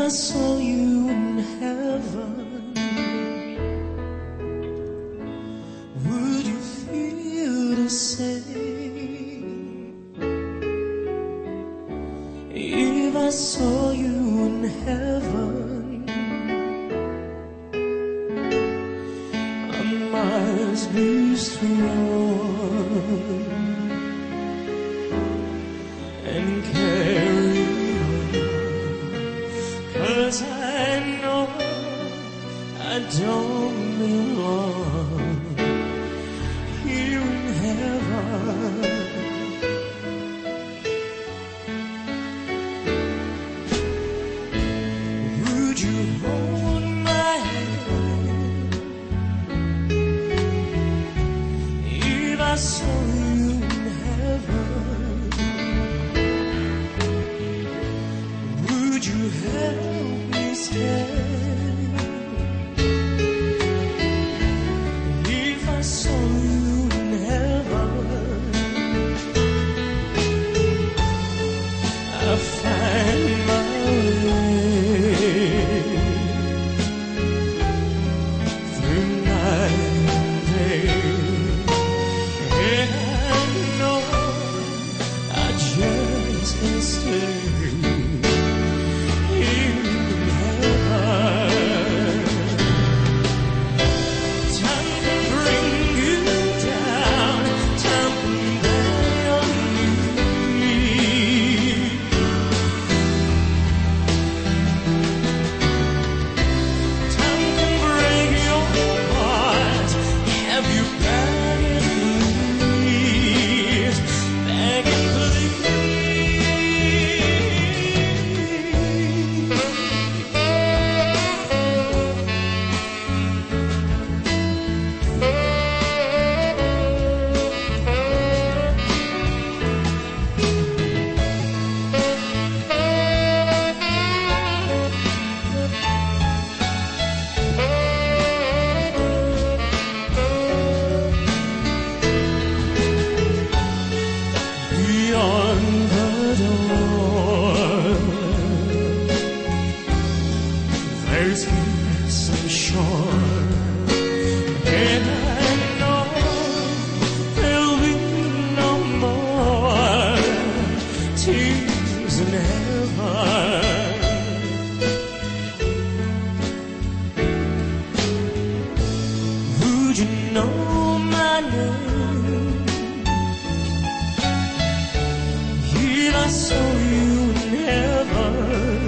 I saw you in heaven, would you feel the same? If I saw you in heaven, I must be strong and carry on, 'cause I know I don't belong here in heaven. Would you hold my hand if I saw you in heaven? Would you help me stand if I saw you in heaven? I find my way through night and day, and I know I just can't stay here in heaven. Time can bring you down, time can lay on you. Time can break your heart, have you begging please, begging please. Beyond the door, there's peace and shore, and I know there'll be no more tears in heaven. Would you know my name if I saw you in heaven?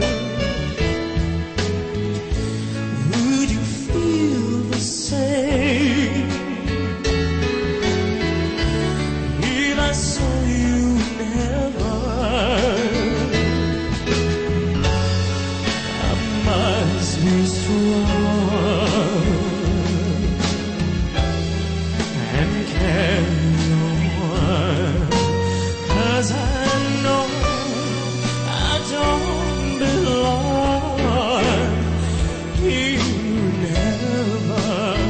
Would you feel the same if I saw you in heaven? I must be strong and carry on, 'cause I know I don't belong here in heaven.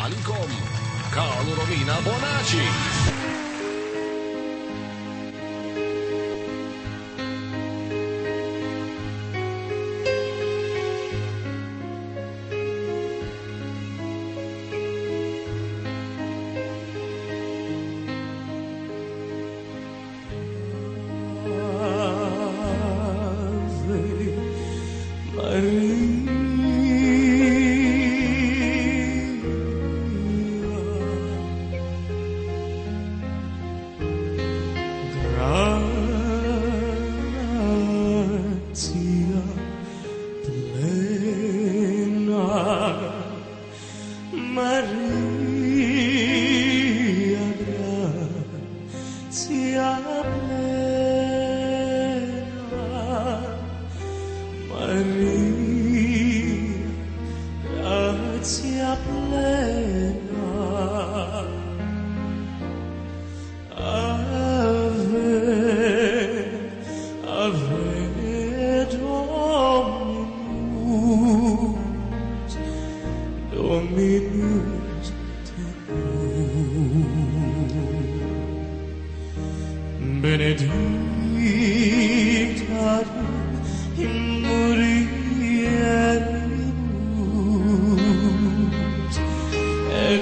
Alikom, Carlo Romina Bonaci. Maria, benedictat in mulieribus et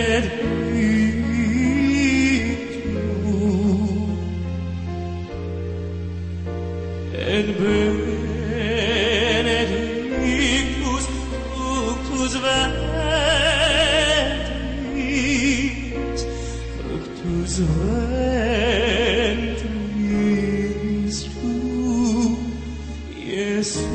benedictus fructus ventris tu, Jesus.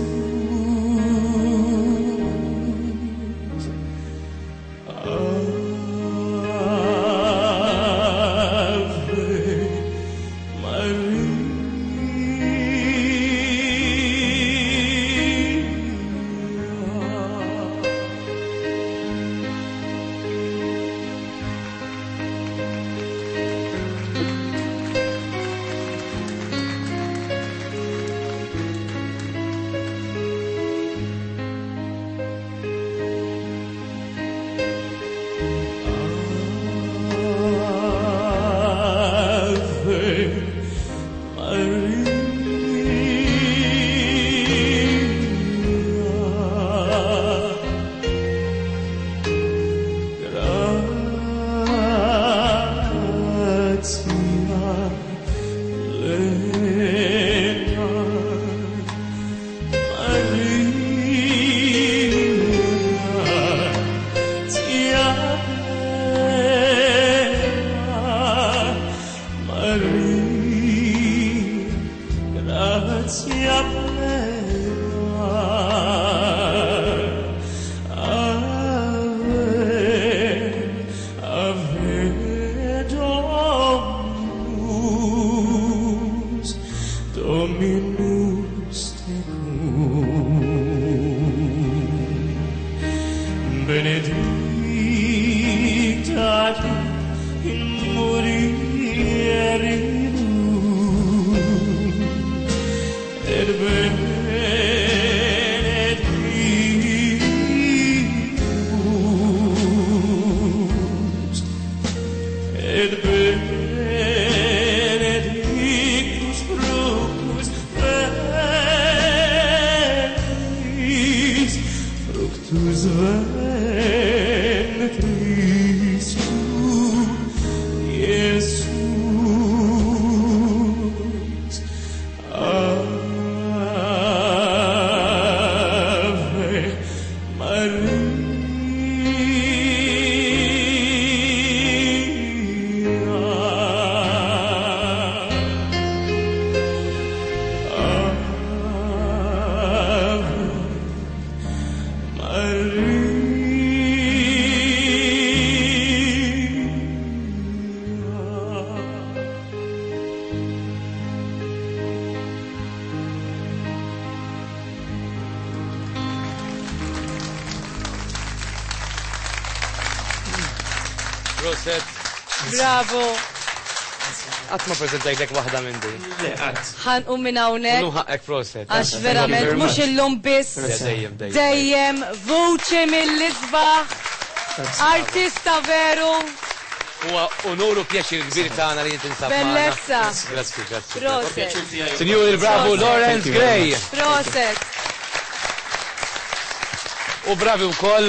Benedictat in mulieribus et benedictus fructus ventris fructus ventris tu, Jesus. Ave Maria. Proset. Bravo. Għatma prezentajlek wahda minn di. Ħan minn hawnhekk. Ħaqek proset. Għax verament mhux illum biss. Dejjem voċi mill-isbaħ. Artista veru. Huwa onuru pjaċir kbir tagħna li inti nsab magħna. Bellezza. Grazzi, grazzi. Proset. Sinjuri bravo Lawrence Gray. Proset. U bravi wkoll